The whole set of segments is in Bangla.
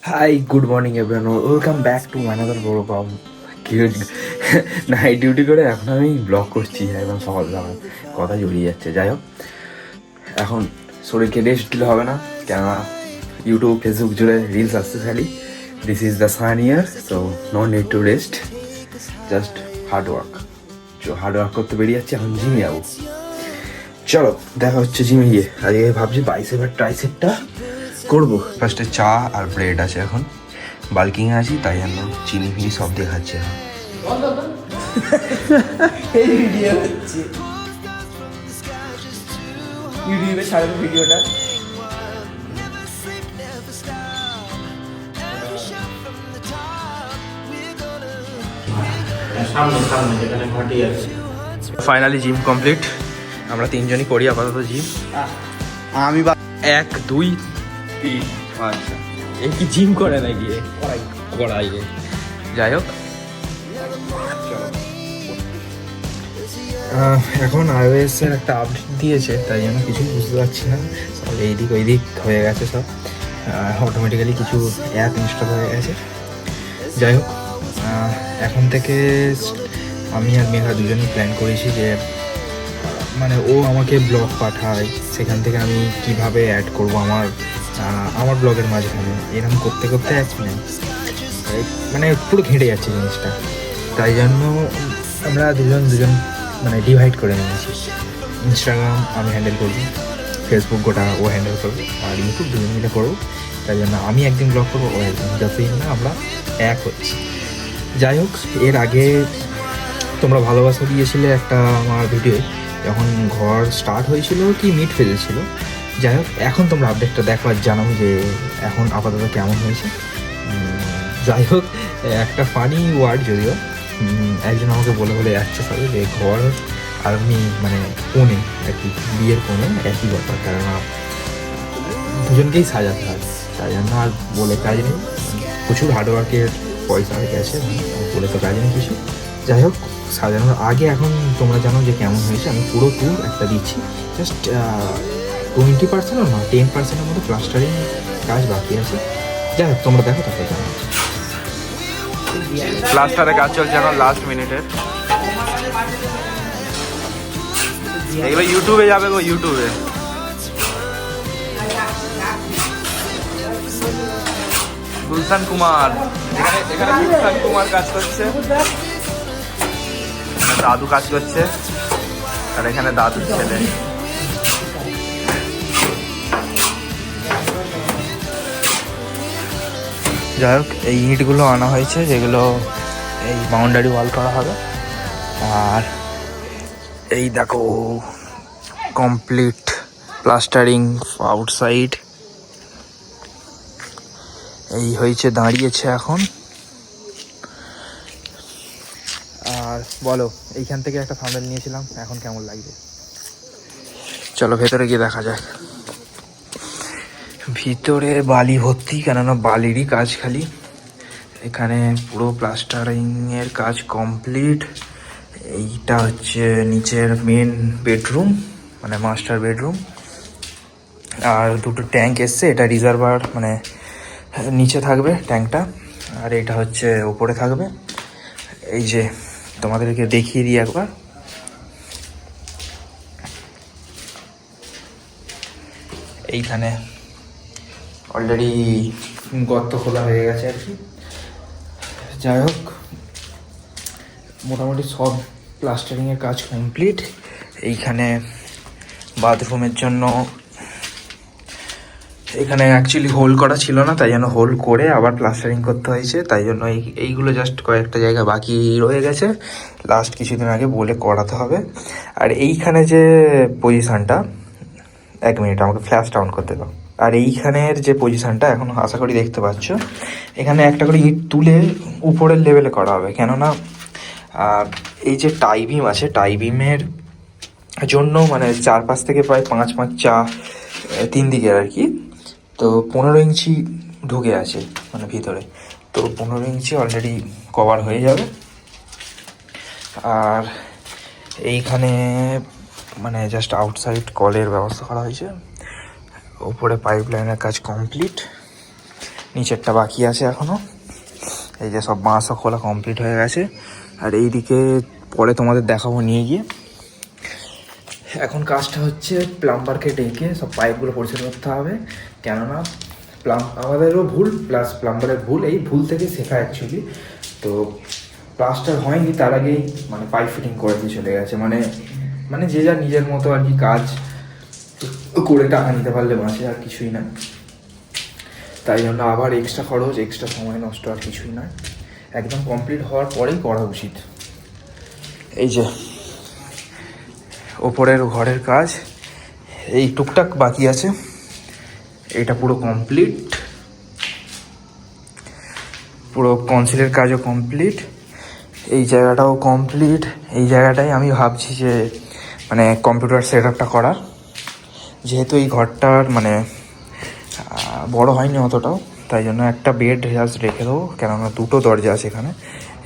Hi, good morning everyone. Welcome back to another vlog. Night duty করে এখন আমি ব্লগ করছি একদম সকালবেলা কথা জড়িয়ে যাচ্ছে। যাই হোক, এখন শরীরকে রেস্ট দিলে হবে না, কেননা ইউটিউব ফেসবুক জুড়ে রিলস আসতে খালি। This is the sun year, so no need to rest, just hard work. Hard work করতে বেরিয়ে যাচ্ছি, এখন জিমে যাবো। চলো দেখা হচ্ছে জিমে গিয়ে। আজকে ভাবছি বাইসেপ আর ট্রাইসেপটা করবো। ফার্স্টে চা আর ব্রেড আছে, এখন বাল্কিং আছি তাই জন্য চিনি ফিনি সব দিয়ে খাচ্ছি এখন। ইউটিউবে ছাড়বে ভিডিওটা। Finally gym complete. আমরা তিনজনই করি আপাতত জিম। আমি 1 2 3। আচ্ছা, এই কি জিম করে নাকি? করাই। যাই হোক, এখন iOS এর একটা আপডেট দিয়েছে, তাই জন্য কিছু বুঝতে পারছি না। সব এইদিক ওইদিক হয়ে গেছে, সব অটোমেটিক্যালি কিছু অ্যাপ ইনস্টল হয়ে গেছে। যাই হোক, এখন থেকে আমি আর মেঘা দুজনেই প্ল্যান করেছি যে মানে ও আমাকে ব্লগ পাঠায়, সেখান থেকে আমি কিভাবে অ্যাড করব আমার ব্লগের মাঝখানে। এরকম করতে করতে মানে পুরো ঘেঁটে যাচ্ছে জিনিসটা। তাই জন্য আমরা দুজন মানে ডিভাইড করে নিয়েছি। ইনস্টাগ্রাম আমি হ্যান্ডেল করবো, ফেসবুক গোটা ও হ্যান্ডেল করবো, আর ইউটিউব দুজন মিলে করবো। তাই জন্য আমি একদিন ব্লগ করবো, ও একদিন, যতই না আমরা এক হচ্ছি। যাই হোক, এর আগে তোমরা ভালোবাসা দিয়েছিলে একটা আমার ভিডিও, যখন ঘর স্টার্ট হয়েছিল কি মিড ফেজে ছিল। যাই হোক, এখন তোমরা আপডেটটা দেখো আর জানাবো যে এখন আপাতত কেমন হয়েছে। যাই হোক, একটা ফানি ওয়ার্ড যদিও একজন আমাকে বলে যাচ্ছে সবাই যে ঘর আর মানে কোণে আর কি, বিয়ের কোণে একই ব্যাপার, কেননা দুজনকেই সাজাতে হয়। তাই জন্য আর বলে কাজ নেই, প্রচুর হার্ডওয়ার্কের পয়সা হয়ে গেছে, বলে তো কাজ নেই কিছু। যাই হোক, সাজানোর আগে এখন তোমরা জানো যে কেমন হয়েছে। আমি পুরো ট্যুর একটা দিচ্ছি, জাস্ট 20% না 10%-এর মতো প্লাস্টারিং কাজ বাকি আছে। যাই হোক, তোমরা দেখো, তারপর জানো। প্লাস্টারের কাজ চলছে এখন লাস্ট মিনিটের। এগুলো ইউটিউবে যাবে গো, ইউটিউবে। গুলশান কুমার, এখানে গুলশান কুমার কাজ করছে, দাদু কাজ করছে, আর এখানে দাদুর ছেলে। যাই হোক, এই ইটগুলো আনা হয়েছে, যেগুলো এই বাউন্ডারি ওয়াল করা হবে। আর এই দেখো কমপ্লিট প্লাস্টারিং আউটসাইড এই হয়েছে, দাঁড়িয়েছে এখন। আর বলো, এইখান থেকে একটা থাম্বনেল নিয়েছিলাম, এখন কেমন লাগছে? চলো ভেতরে গিয়ে দেখা যায়। ভিতরে বালি ভর্তি, কেননা বালিরই কাজ খালি। এখানে পুরো প্লাস্টারিং এর কাজ কমপ্লিট। এইটা হচ্ছে নিচের মেন বেডরুম, মানে মাস্টার বেডরুম। আর দুটো ট্যাঙ্ক এসছে, এটা রিজার্ভার, মানে নিচে থাকবে ট্যাঙ্কটা, আর এটা হচ্ছে ওপরে থাকবে। এই যে তোমাদেরকে দেখিয়ে দিই একবার। এইখানে অলরেডি গর্ত খোলা হয়ে গেছে আর কি। যাই হোক, মোটামুটি সব প্লাস্টারিংয়ের কাজ কমপ্লিট। এইখানে বাথরুমের জন্য এখানে অ্যাকচুয়ালি হোল করা ছিল না, তাই জন্য হোল করে আবার প্লাস্টারিং করতে হয়েছে। তাই জন্য এইগুলো জাস্ট কয়েকটা জায়গা বাকি রয়ে গেছে, লাস্ট কিছুদিন আগে বলে করাতে হবে। আর এইখানে যে পজিশানটা, 1 মিনিট আমাকে ফ্ল্যাশটা অন করতে দাও। আর এইখানের যে পজিশানটা এখন আশা করি দেখতে পাচ্ছ, এখানে একটা করে ইট তুলে উপরের লেভেলে করা হবে, কেননা এই যে টাই বিম আছে, টাই বিমের জন্য মানে চারপাশ থেকে প্রায় 5 3 দিকের আর কি। তো 15 ইঞ্চি ঢুকে আছে মানে ভিতরে, তো 15 ইঞ্চি অলরেডি কভার হয়ে যাবে। আর এইখানে মানে জাস্ট আউটসাইড কলের ব্যবস্থা করা হয়েছে, উপরে পাইপ লাইনের কাজ কমপ্লিট। নিচেরটা বাকি আছে এখনও। এই যে সব বাঁশও খোলা কমপ্লিট হয়ে গেছে। আর এইদিকে পরে তোমাদের দেখাবো নিয়ে গিয়ে। এখন কাজটা হচ্ছে প্লাম্বারকে ডেকে সব পাইপগুলো পরিষ্কার করতে হবে, কেননা আমাদেরও ভুল প্লাস প্লাম্বারের ভুল, এই ভুল থেকে শেখা অ্যাকচুয়ালি। তো প্লাস্টার হয়নি তার আগেই মানে পাইপ ফিটিং করে দিয়ে চলে গেছে, মানে যে যা নিজের মতো আর কি কাজ করে টাকা নিতে পারলে বাঁচে, আর কিছুই না। তাই জন্য আবার এক্সট্রা খরচ, এক্সট্রা সময় নষ্ট, আর কিছুই নয়। একদম কমপ্লিট হওয়ার পরেই করা উচিত। এই যে ওপরের ঘরের কাজ এই টুকটাক বাকি আছে, এটা পুরো কমপ্লিট, পুরো কনসিলের কাজও কমপ্লিট, এই জায়গাটাও কমপ্লিট। এই জায়গাটাই আমি ভাবছি যে মানে কম্পিউটার সেট আপটা করার, যেহেতু এই ঘরটার মানে বড় হয়নি অতটাও, তাই জন্য একটা বেড জাস্ট রেখে দেবো, কেননা দুটো দরজা আছে এখানে।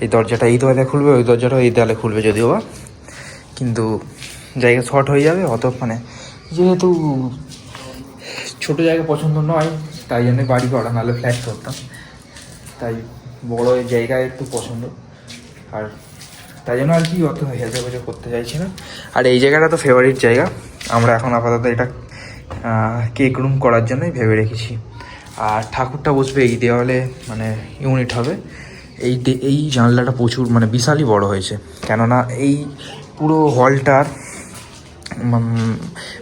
এই দরজাটা এই দেওয়ালে খুলবে, ওই দরজাটাও এই দেওয়ালে খুলবে যদিও বা, কিন্তু জায়গা শর্ট হয়ে যাবে অত, মানে যেহেতু ছোটো জায়গা পছন্দ নয় তাই জন্য বাড়ি করা, নাহলে ফ্ল্যাট করতাম। তাই বড় জায়গায় একটু পছন্দ, আর তাই জন্য আর কি অত হেলতে হেলতে করতে চাইছি না। আর এই জায়গাটা তো ফেভারিট জায়গা, আমরা এখন আপাতত এটা কেক রুম করার জন্যই ভেবে রেখেছি। আর ঠাকুরটা বসবে এই দেওয়ালে, মানে ইউনিট হবে। এই জানলাটা প্রচুর মানে বিশালই বড় হয়েছে, কেননা এই পুরো হলটার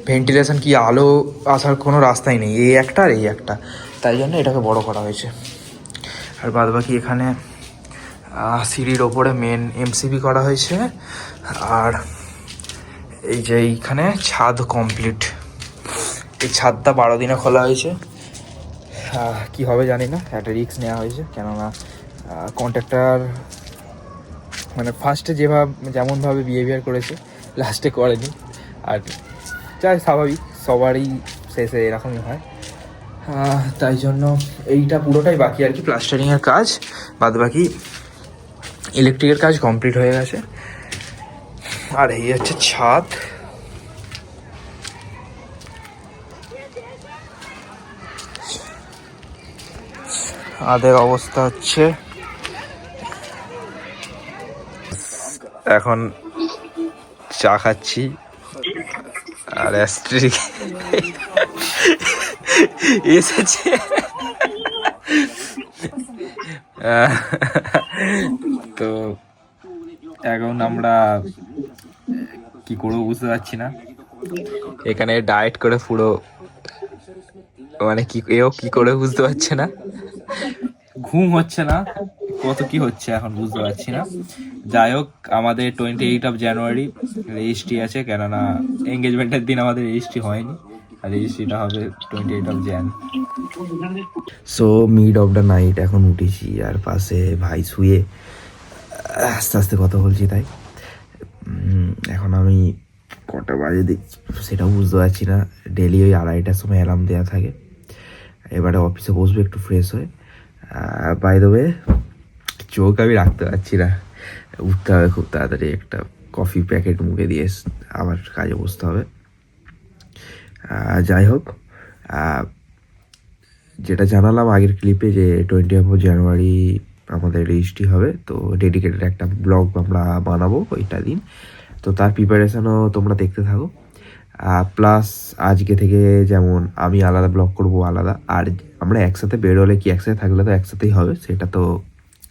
ভেন্টিলেশন কি আলো আসার কোনো রাস্তাই নেই, এই একটা আর এই একটা, তাই জন্য এটাকে বড় করা হয়েছে। আর বাদ বাকি এখানে সিঁড়ির ওপরে মেন এমসিবি করা হয়েছে। আর এই যে এইখানে ছাদ কমপ্লিট, এই ছাদটা 12 দিনে খোলা হয়েছে। কি হবে জানি না, একটা রিস্ক নেওয়া হয়েছে, কেননা কন্ট্রাক্টর মানে ফার্স্টে যেমনভাবে বিহেভিয়ার করেছে লাস্টে করেনি, আর যাই স্বাভাবিক, সবারই শেষে এরকমই হয়। তাই জন্য এইটা পুরোটাই বাকি আর কি, প্লাস্টারিংয়ের কাজ, বাদ বাকি ইলেকট্রিকের কাজ কমপ্লিট হয়ে গেছে। আর এই হচ্ছে ছাদ। আদের অবস্থা হচ্ছে এখন চা খাচ্ছি, আর স্ত্রী এসেছে। তো এখন আমরা কি করবো বুঝতে পারছি না, এখানে ডায়েট করে পুরো মানে এও কি করে বুঝতে পারছে না, ঘুম হচ্ছে না, কত কি হচ্ছে এখন বুঝতে পারছি না। যাই হোক, আমাদের 28 জানুয়ারি রেজিস্ট্রি আছে, কেননা এঙ্গেজমেন্টের দিন আমাদের রেজিস্ট্রি হয়নি, আর রেজিস্ট্রিটা হবে 28 jan। So mid of the night এখন উঠেছি, আর পাশে ভাই শুয়ে আস্তে আস্তে কথা বলছি। তাই এখন আমি কটা বাজে দেখছি সেটাও বুঝতে পারছি না। ডেলি ওই 2:30টার সময় অ্যালার্ম দেওয়া থাকে। এবারে অফিসে বসবো একটু ফ্রেশ হয়ে। বাই দ্য ওয়ে, চোখ আমি রাখতে পারছি না, উঠতে হবে খুব তাড়াতাড়ি, একটা কফি প্যাকেট মুখে দিয়ে আবার কাজে বসতে হবে। যাই হোক, যেটা জানালাম আগের ক্লিপে যে 20 জানুয়ারি আমাদের রেজিস্ট্রি হবে, তো ডেডিকেটেড একটা ব্লগ আমরা বানাবো ওইটা দিন, তো তার প্রিপারেশানও তোমরা দেখতে থাকো। প্লাস আজকে থেকে যেমন আমি আলাদা ব্লগ করব আলাদা, আর আমরা একসাথে বেরোলে কি একসাথে থাকলে তো একসাথেই হবে, সেটা তো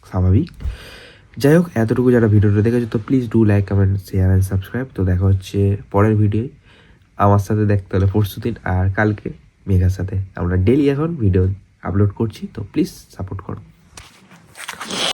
স্বাভাবিক। যাই হোক, এতটুকু যারা ভিডিওটা দেখেছো তো please do like, comment, share and subscribe. তো দেখা হচ্ছে পরের ভিডিও, আমার সাথে দেখতে হলে পরশুদিন, আর কালকে মেঘার সাথে। আমরা ডেলি এখন ভিডিও আপলোড করছি, তো প্লিজ সাপোর্ট করো।